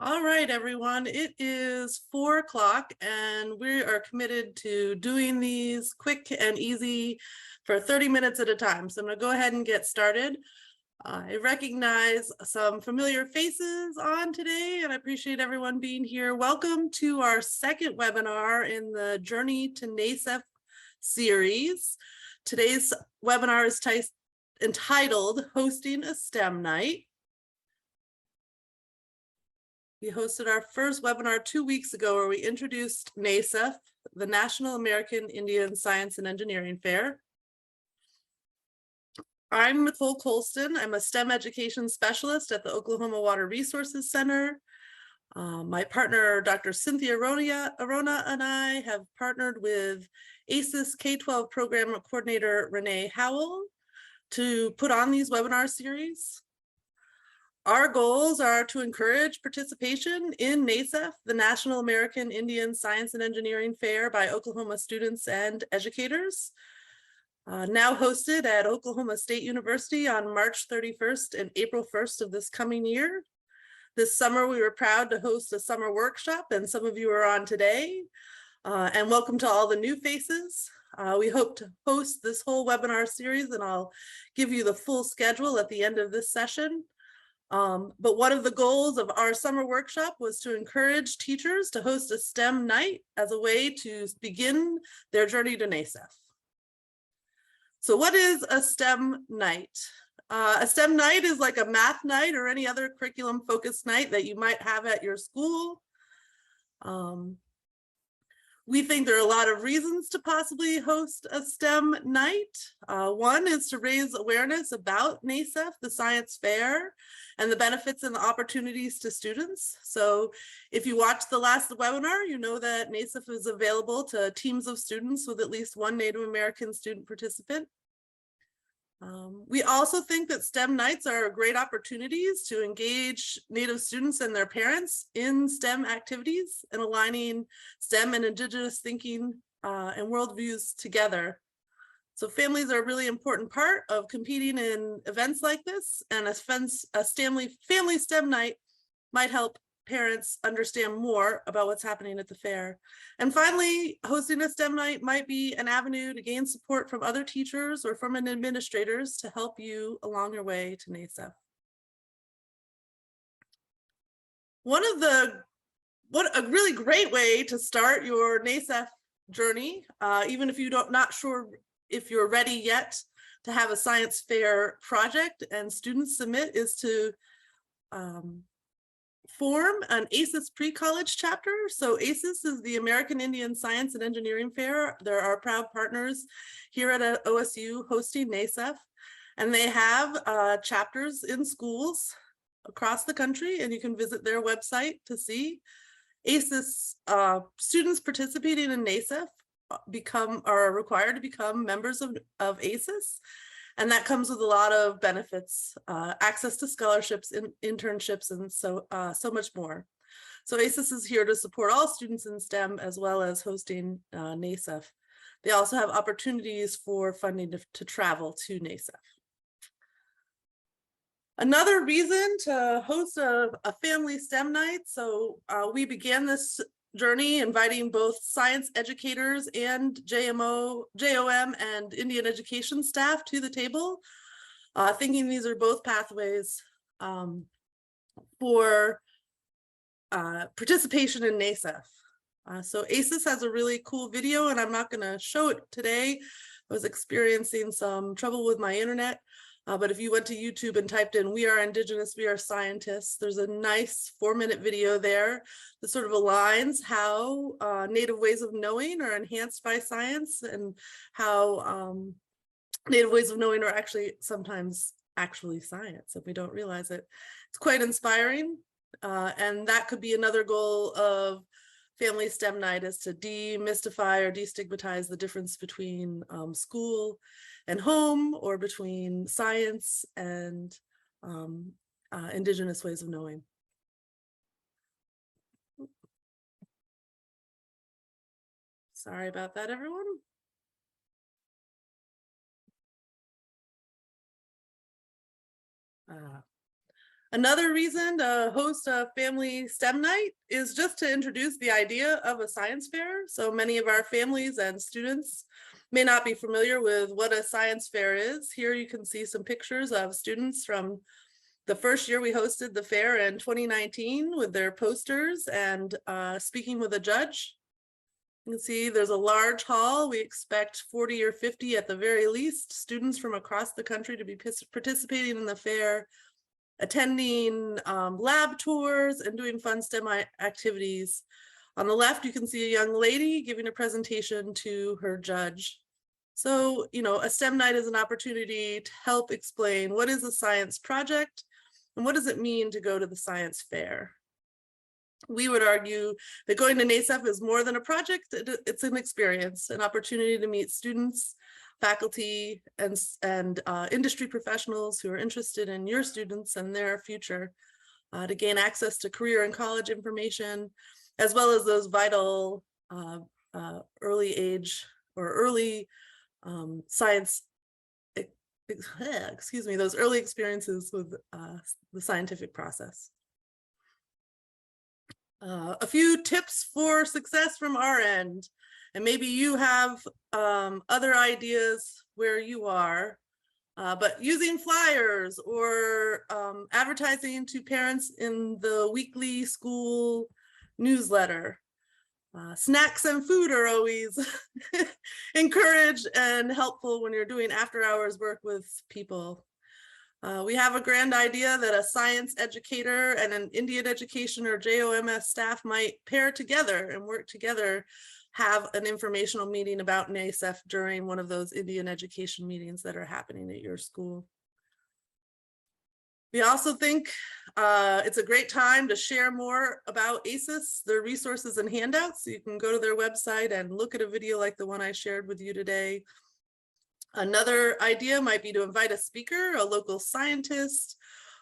All right, everyone, it is 4 o'clock and we are committed to doing these quick and easy for 30 minutes at a time. So I'm going to go ahead and get started. I recognize some familiar faces on today and I appreciate everyone being here. Welcome to our second webinar in the Journey to NAISEF series. Today's webinar is entitled Hosting a STEM Night. We hosted our first webinar 2 weeks ago where we introduced NAISEF, the National American Indian Science and Engineering Fair. I'm Nicole Colston. I'm a STEM education specialist at the Oklahoma Water Resources Center. My partner, Dr. Cynthia Arona, and I have partnered with AISES K-12 program coordinator Renee Howell to put on these webinar series. Our goals are to encourage participation in NAISEF, the National American Indian Science and Engineering Fair, by Oklahoma students and educators. Now hosted at Oklahoma State University on March 31st and April 1st of this coming year. This summer, we were proud to host a summer workshop, and some of you are on today. And welcome to all the new faces. We hope to host this whole webinar series, and I'll give you the full schedule at the end of this session. But one of the goals of our summer workshop was to encourage teachers to host a STEM night as a way to begin their journey to NAISEF. So what is a STEM night? A STEM night is like a math night or any other curriculum focused night that you might have at your school. We think there are a lot of reasons to possibly host a STEM night. One is to raise awareness about NAISEF, the science fair, and the benefits and the opportunities to students. So if you watched the last webinar, you know that NAISEF is available to teams of students with at least one Native American student participant. We also think that STEM nights are great opportunities to engage Native students and their parents in STEM activities and aligning STEM and Indigenous thinking and worldviews together. So families are a really important part of competing in events like this, and a family STEM night might help parents understand more about what's happening at the fair. And finally, hosting a STEM night might be an avenue to gain support from other teachers or from administrators to help you along your way to NAISEF. What a really great way to start your NAISEF journey, even if not sure if you're ready yet to have a science fair project and students submit, is to form an AISES pre-college chapter. So AISES is the American Indian Science and Engineering Fair. They're our proud partners here at OSU hosting NAISEF, and they have chapters in schools across the country, and you can visit their website to see. AISES students participating in NAISEF are required to become members of AISES. And that comes with a lot of benefits, access to scholarships, internships, and so much more. So AISES is here to support all students in STEM as well as hosting NAISEF. They also have opportunities for funding to travel to NAISEF. Another reason to host a family STEM night. So we began this journey inviting both science educators and JOM and Indian education staff to the table, thinking these are both pathways for participation in NAISEF. So AISES has a really cool video, and I'm not going to show it today. I was experiencing some trouble with my internet. But if you went to YouTube and typed in "We are Indigenous, we are scientists," there's a nice 4-minute video there that sort of aligns how Native ways of knowing are enhanced by science, and how Native ways of knowing are sometimes actually science if we don't realize it. It's quite inspiring. And that could be another goal of Family STEM Night, is to demystify or destigmatize the difference between school and home, or between science and Indigenous ways of knowing. Sorry about that, everyone. Another reason to host a family STEM night is just to introduce the idea of a science fair. So many of our families and students may not be familiar with what a science fair is. Here you can see some pictures of students from the first year we hosted the fair in 2019 with their posters and speaking with a judge. You can see there's a large hall. We expect 40 or 50 at the very least students from across the country to be participating in the fair, attending lab tours and doing fun STEM activities. On the left, you can see a young lady giving a presentation to her judge. So, you know, a STEM night is an opportunity to help explain what is a science project and what does it mean to go to the science fair. We would argue that going to NAISEF is more than a project, it's an experience, an opportunity to meet students, faculty, and industry professionals who are interested in your students and their future, to gain access to career and college information, as well as those vital early age or early science, excuse me, those early experiences with the scientific process. A few tips for success from our end, and maybe you have other ideas where you are, but using flyers or advertising to parents in the weekly school newsletter. Snacks and food are always encouraged and helpful when you're doing after hours work with people. We have a grand idea that a science educator and an Indian education or JOMS staff might pair together and work together, have an informational meeting about NAISEF during one of those Indian education meetings that are happening at your school. We also think it's a great time to share more about AISES, their resources and handouts. So you can go to their website and look at a video like the one I shared with you today. Another idea might be to invite a speaker, a local scientist,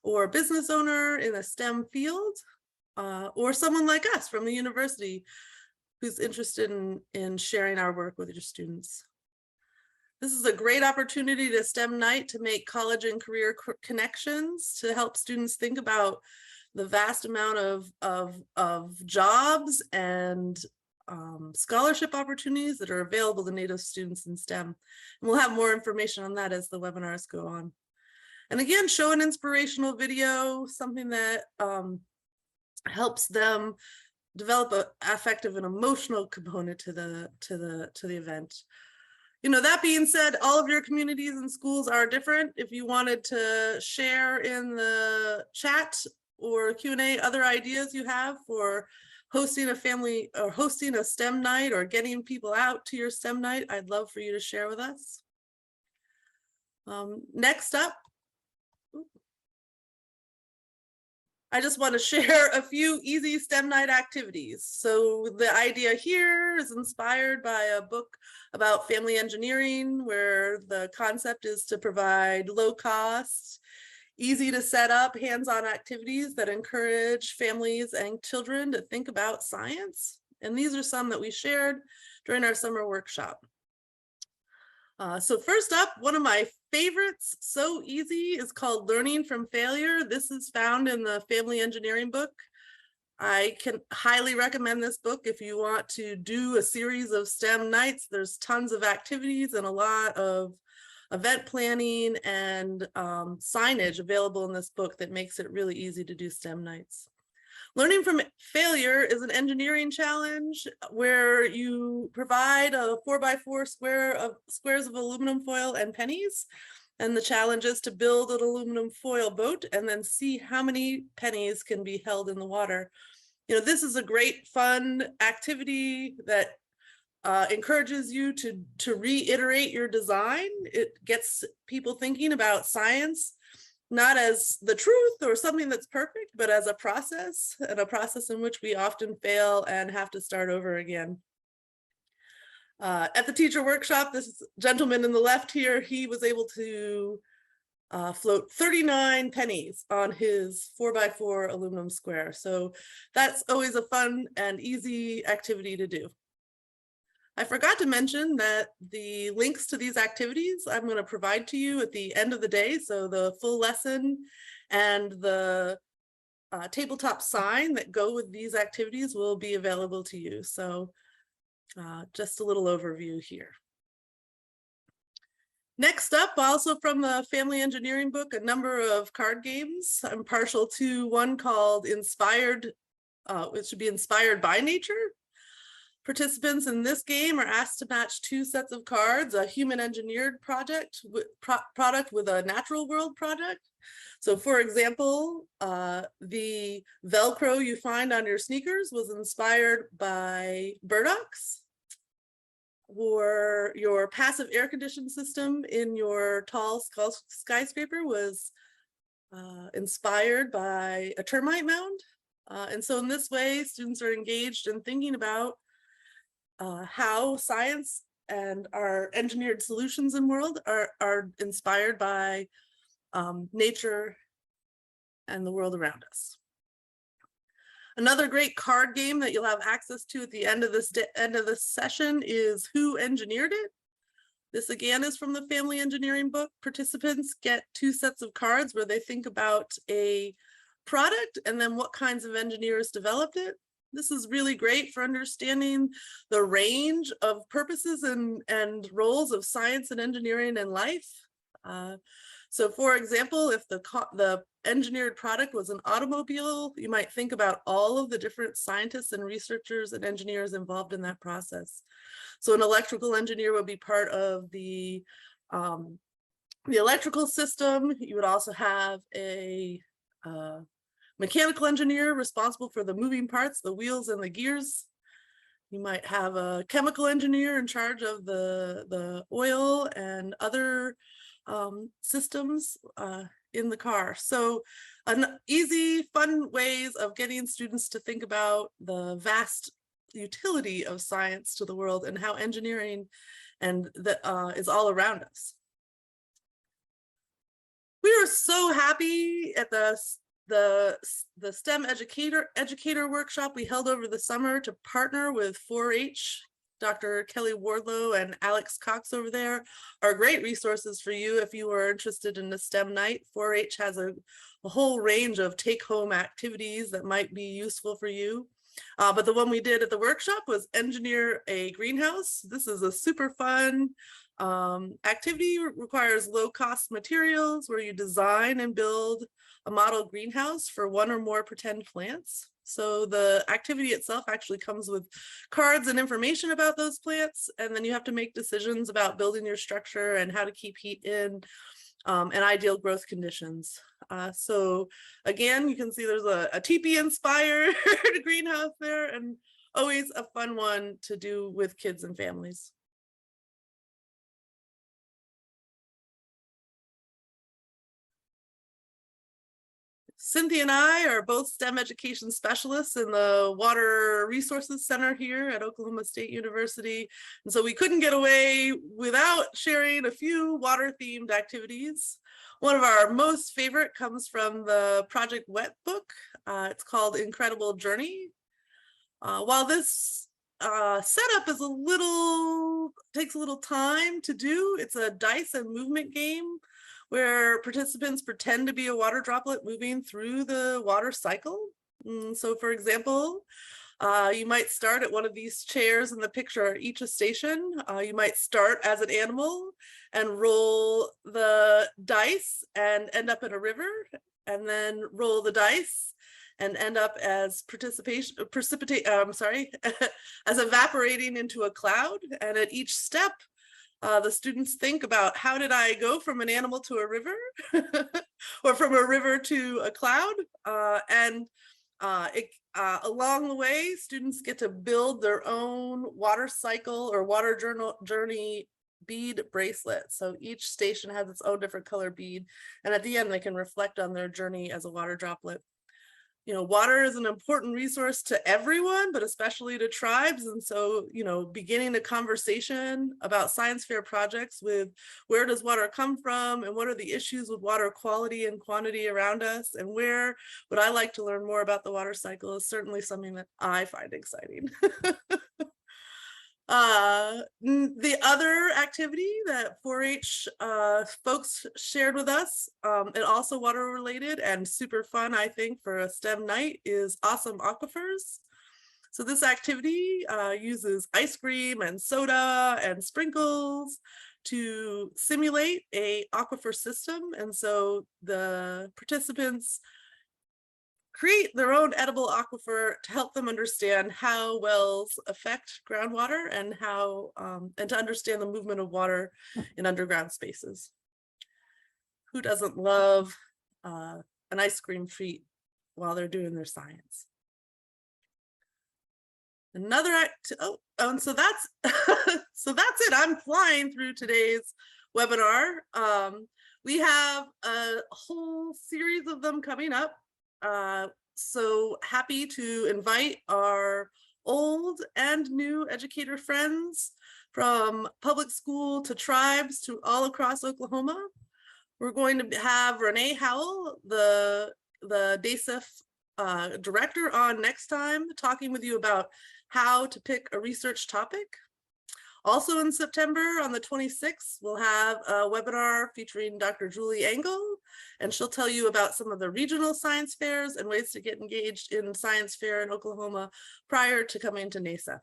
or business owner in a STEM field, or someone like us from the university who's interested in sharing our work with your students. This is a great opportunity to STEM night to make college and career connections, to help students think about the vast amount of jobs and scholarship opportunities that are available to Native students in STEM. And we'll have more information on that as the webinars go on. And again, show an inspirational video, something that helps them develop an affective and emotional component to the event. You know, that being said, all of your communities and schools are different. If you wanted to share in the chat or Q&A other ideas you have for hosting a family or hosting a STEM night or getting people out to your STEM night, I'd love for you to share with us. Next up, I just want to share a few easy STEM night activities. So the idea here is inspired by a book about family engineering, where the concept is to provide low cost, easy to set up hands-on activities that encourage families and children to think about science. And these are some that we shared during our summer workshop. So first up, one of my favorites, so easy, is called Learning from Failure. This is found in the family engineering book. I can highly recommend this book if you want to do a series of STEM nights. There's tons of activities and a lot of event planning and signage available in this book that makes it really easy to do STEM nights. Learning from Failure is an engineering challenge where you provide a 4x4 squares of aluminum foil and pennies. And the challenge is to build an aluminum foil boat and then see how many pennies can be held in the water. You know, this is a great fun activity that encourages you to reiterate your design. It gets people thinking about science, not as the truth or something that's perfect, but as a process, and a process in which we often fail and have to start over again. At the teacher workshop, this gentleman in the left here, he was able to float 39 pennies on his 4x4 aluminum square. So that's always a fun and easy activity to do. I forgot to mention that the links to these activities I'm going to provide to you at the end of the day. So the full lesson and the tabletop sign that go with these activities will be available to you. So just a little overview here. Next up, also from the family engineering book, a number of card games. I'm partial to one called Inspired, it should be Inspired by Nature. Participants in this game are asked to match two sets of cards, a human engineered product with a natural world product. So for example, the Velcro you find on your sneakers was inspired by burdocks, or your passive air conditioning system in your tall skyscraper was inspired by a termite mound. And so in this way, students are engaged in thinking about how science and our engineered solutions in world are inspired by nature and the world around us. Another great card game that you'll have access to at the end of this session is Who Engineered It? This again is from the family engineering book. Participants get two sets of cards where they think about a product and then what kinds of engineers developed it. This is really great for understanding the range of purposes and roles of science and engineering in life. So for example, if the engineered product was an automobile, you might think about all of the different scientists and researchers and engineers involved in that process. So an electrical engineer would be part of the electrical system. You would also have a mechanical engineer responsible for the moving parts, the wheels and the gears. You might have a chemical engineer in charge of the oil and other systems in the car. So easy, fun ways of getting students to think about the vast utility of science to the world and how engineering and that is all around us. We were so happy at the STEM educator workshop we held over the summer to partner with 4-H. Dr. Kelly Wardlow and Alex Cox over there are great resources for you if you are interested in a STEM night. 4-H has a whole range of take-home activities that might be useful for you. But the one we did at the workshop was engineer a greenhouse. This is a super fun activity. Requires low-cost materials where you design and build a model greenhouse for one or more pretend plants. So the activity itself actually comes with cards and information about those plants, and then you have to make decisions about building your structure and how to keep heat in and ideal growth conditions. So again, you can see there's a teepee inspired greenhouse there, and always a fun one to do with kids and families. Cynthia and I are both STEM education specialists in the Water Resources Center here at Oklahoma State University. And so we couldn't get away without sharing a few water-themed activities. One of our most favorite comes from the Project WET book. It's called Incredible Journey. While this setup is takes a little time to do, it's a dice and movement game where participants pretend to be a water droplet moving through the water cycle. So for example, you might start at one of these chairs in the picture, each a station. You might start as an animal and roll the dice and end up in a river, and then roll the dice and end up as as evaporating into a cloud. And at each step, the students think about, how did I go from an animal to a river or from a river to a cloud? Along the way, students get to build their own water cycle or water journey bead bracelet. So each station has its own different color bead. And at the end, they can reflect on their journey as a water droplet. You know, water is an important resource to everyone, but especially to tribes. And so, you know, beginning a conversation about science fair projects with where does water come from and what are the issues with water quality and quantity around us, and where would I like to learn more about the water cycle is certainly something that I find exciting. The other activity that 4-H folks shared with us, and also water related and super fun, I think, for a STEM night is Awesome Aquifers. So this activity uses ice cream and soda and sprinkles to simulate a aquifer system. And so the participants create their own edible aquifer to help them understand how wells affect groundwater and how and to understand the movement of water in underground spaces. Who doesn't love an ice cream treat while they're doing their science? Another and so that's so that's it. I'm flying through today's webinar. We have a whole series of them coming up. So happy to invite our old and new educator friends from public school to tribes to all across Oklahoma. We're going to have Renee Howell, the NAISEF director, on next time, talking with you about how to pick a research topic. Also in September, on the 26th, we'll have a webinar featuring Dr. Julie Engel, and she'll tell you about some of the regional science fairs and ways to get engaged in science fair in Oklahoma prior to coming to NAISEF.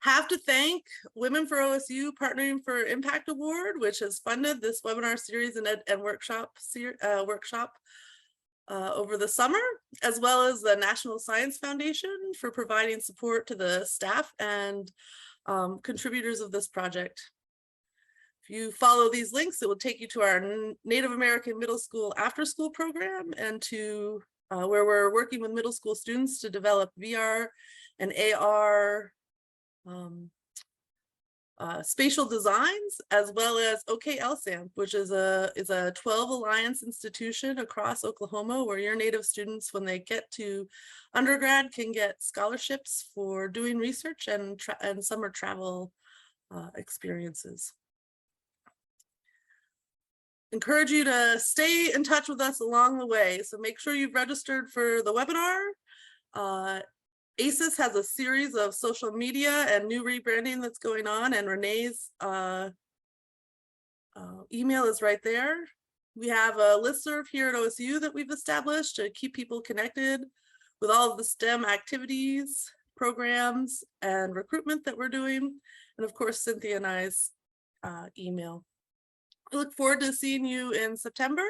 Have to thank Women for OSU Partnering for Impact Award, which has funded this webinar series and workshop over the summer, as well as the National Science Foundation for providing support to the staff and contributors of this project. If you follow these links, it will take you to our Native American Middle School After School program and to where we're working with middle school students to develop VR and AR spatial designs, as well as OKLSAMP, which is a 12 Alliance institution across Oklahoma where your Native students, when they get to undergrad, can get scholarships for doing research and summer travel experiences. Encourage you to stay in touch with us along the way. So make sure you've registered for the webinar. AISES has a series of social media and new rebranding that's going on, and Renee's email is right there. We have a listserv here at OSU that we've established to keep people connected with all of the STEM activities, programs, and recruitment that we're doing. And of course, Cynthia and I's email. I look forward to seeing you in September.